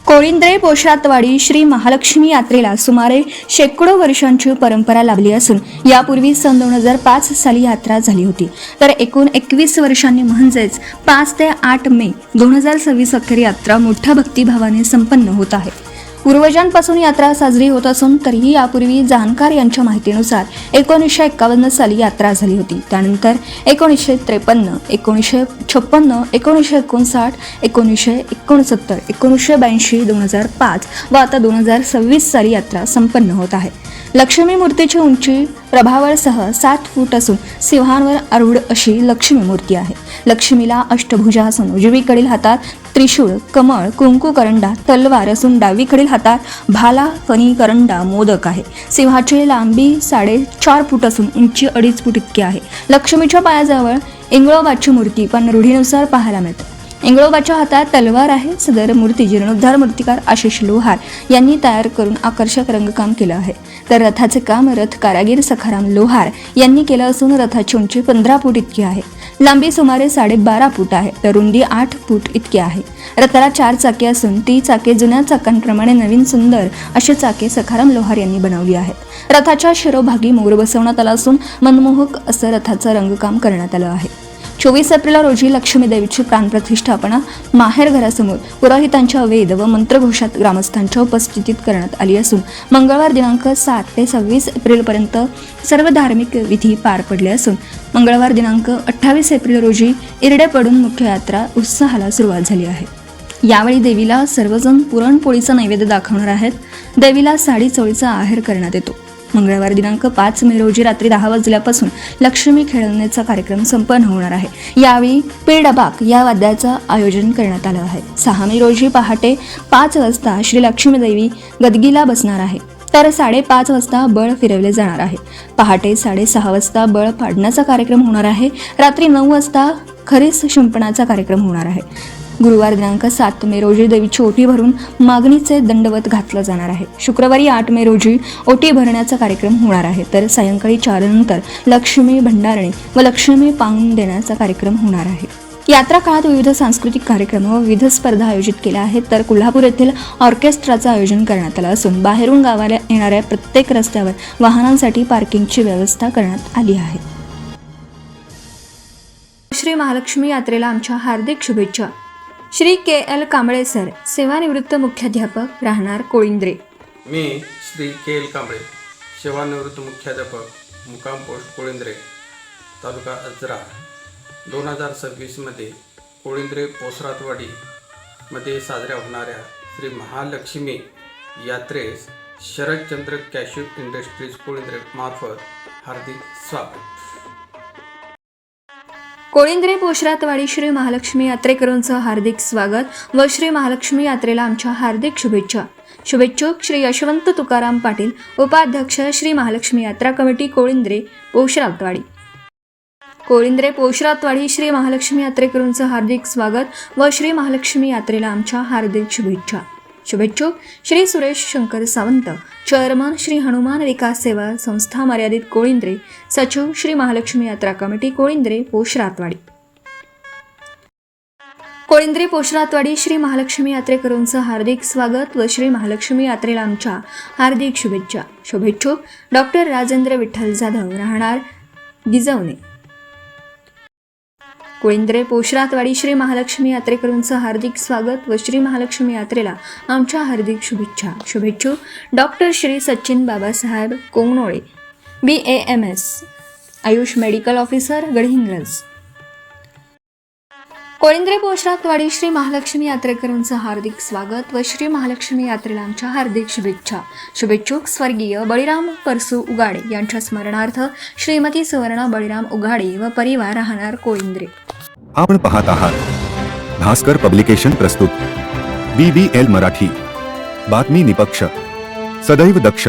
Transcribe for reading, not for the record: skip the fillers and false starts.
कोळिंद्रे पोशातवाडी श्री महालक्ष्मी यात्रेला सुमारे शेकडो वर्षांची परंपरा लाभली असून यापूर्वी सन 2005 साली यात्रा झाली होती, तर एकूण 21 वर्षांनी म्हणजेच 5 ते 8 मे 2026 अखेर यात्रा मोठ्या भक्तिभावाने संपन्न होत आहे। पूर्वजांपासून यात्रा साजरी होत असून तरीही यापूर्वी जाणकार यांच्या माहितीनुसार 1951 साली यात्रा झाली होती। त्यानंतर 1953, 1956, 1959, 1969, 1982, 2005 व आता 2026 साली यात्रा संपन्न होत आहे। लक्ष्मी मूर्तीची उंची प्रभावळसह 7 फूट असून सिंहावर आरूढ अशी लक्ष्मी मूर्ती आहे। लक्ष्मीला अष्टभुजा असून उजवीकडील हातात त्रिशूळ, कमळ, कुंकू करंडा, तलवार असून डावीकडील हातात भाला, फणी, करंडा, मोदक आहे। सिंहाची लांबी 4.5 फूट असून उंची 2.5 फूट इतकी आहे। लक्ष्मीच्या पायाजवळ इंगळोबाची मूर्ती पण रूढीनुसार पाहायला मिळते। इंगळोबाच्या हातात तलवार आहे। सदर मूर्ती जीर्णोद्धार मूर्तिकार आशिष लोहार यांनी तयार करून आकर्षक रंगकाम केलं आहे। तर रथाचे काम रथ कारागीर सखाराम लोहार यांनी केलं असून रथाची उंची 15 फूट इतकी आहे। लांबी सुमारे 12.5 फूट आहे, तर रुंदी 8 फूट इतकी आहे। रथाला 4 चाके असून ती चाके जुन्या चाकांप्रमाणे नवीन सुंदर अशी चाके सखाराम लोहार यांनी बनवली आहेत। रथाच्या शिरोभागी मोर बसवण्यात आला असून मनमोहक असं रथाचं रंगकाम करण्यात आलं आहे। 24 एप्रिल रोजी लक्ष्मी देवीची प्राणप्रतिष्ठापना माहेर घरासमोर पुरोहितांच्या वेद व मंत्रघोषात ग्रामस्थांच्या उपस्थितीत करण्यात आली असून मंगळवार दिनांक 7 ते 26 एप्रिलपर्यंत सर्व धार्मिक विधी पार पडले असून मंगळवार दिनांक 28 एप्रिल रोजी इरडे पडून मुख्य यात्रा उत्साहाला सुरुवात झाली आहे। यावेळी देवीला सर्वजण पुरणपोळीचा नैवेद्य दाखवणार आहेत। देवीला साडी चोळीचा आहेर करण्यात येतो। मंगळवार दिनांक 5 मे रोजी रात्री 10 वाजल्यापासून लक्ष्मी खेळवण्याचा कार्यक्रम संपन्न होणार आहे। यावेळी पेडबाक या वाद्याचं आयोजन करण्यात आलं आहे। 6 मे रोजी पहाटे 5 वाजता श्री लक्ष्मी देवी गदगीला बसणार आहे, तर 5:30 वाजता बळ फिरवले जाणार आहे। पहाटे 6:30 वाजता बळ पाडण्याचा कार्यक्रम होणार आहे। रात्री 9 वाजता खरीस शिंपणाचा कार्यक्रम होणार आहे। गुरुवार दिनांक 7 मे रोजी देवीची ओटी भरून मागणीचे दंडवत घातलं जाणार आहे। शुक्रवारी 8 मे रोजी ओटी भरण्याचा कार्यक्रम होणार आहे, तर सायंकाळी 4 नंतर लक्ष्मी भंडारणी व लक्ष्मी पाहून देण्याचा कार्यक्रम होणार आहे। यात्रा काळात विविध सांस्कृतिक कार्यक्रम व विविध स्पर्धा आयोजित केल्या आहेत, तर कोल्हापूर येथील ऑर्केस्ट्राचं आयोजन करण्यात आलं असून बाहेरून गावाला येणाऱ्या प्रत्येक रस्त्यावर वाहनांसाठी पार्किंगची व्यवस्था करण्यात आली आहे। श्री महालक्ष्मी यात्रेला आमच्या हार्दिक शुभेच्छा। श्री के.एल. कांबळे सर, सेवानिवृत्त मुख्याध्यापक, राहणार कोळिंद्रे। मी श्री के.एल. कांबळे, सेवानिवृत्त मुख्याध्यापक, मुक्काम पोस्ट कोळिंद्रे, तालुका अजरा। 2026 मध्ये कोळिंद्रे पोसरातवाडी मध्ये साजऱ्या होणाऱ्या श्री महालक्ष्मी यात्रेस शरदचंद्र कॅशू इंडस्ट्रीज कोळिंद्रे मार्फत हार्दिक स्वागत। कोळिंद्रे पोशरातवाडी श्री महालक्ष्मी यात्रेकरूंचं हार्दिक स्वागत व श्री महालक्ष्मी यात्रेला आमच्या हार्दिक शुभेच्छा। शुभेच्छुक श्री यशवंत तुकाराम पाटील, उपाध्यक्ष श्री महालक्ष्मी यात्रा कमिटी कोळिंद्रे पोशरातवाडी। कोळिंद्रे पोशरातवाडी श्री महालक्ष्मी यात्रेकरूंचं हार्दिक स्वागत व श्री महालक्ष्मी यात्रेला आमच्या हार्दिक शुभेच्छा। शुभेच्छुक श्री सुरेश शंकर सावंत, चेअरमन श्री हनुमान विकास सेवा संस्था मर्यादित कोळिंद्रे, सचिव श्री महालक्ष्मी यात्रा कमिटी कोळिंद्रे पोशरातवाडी। कोळिंद्रे पोशरातवाडी श्री महालक्ष्मी यात्रेकरूंचं हार्दिक स्वागत व श्री महालक्ष्मी यात्रेला आमच्या हार्दिक शुभेच्छा। शुभेच्छुक डॉक्टर राजेंद्र विठ्ठल जाधव, राहणार गिजवणे। कोळिंद्रे पोशरातवाडी श्री महालक्ष्मी यात्रेकरूंचं हार्दिक स्वागत व श्री महालक्ष्मी यात्रेला आमच्या हार्दिक शुभेच्छा। शुभेच्छुक doctor Shri Sachin Babasaheb Kongnole, BAMS, Ayush medical officer, Gadhinglaj. Kolindre Posharatwadi Shri Mahalakshmi यात्रेकरूंचं हार्दिक स्वागत व श्री महालक्ष्मी यात्रेला आमच्या हार्दिक शुभेच्छा। शुभेच्छुक स्वर्गीय बळीराम परसू उगाडे यांच्या स्मरणार्थ श्रीमती सुवर्णा बळीराम उगाडे व परिवार, राहणार कोळिंद्रे। आपण पाहत आहात भास्कर पब्लिकेशन प्रस्तुत BBL मराठी, बातमी निपक्ष, सदैव दक्ष।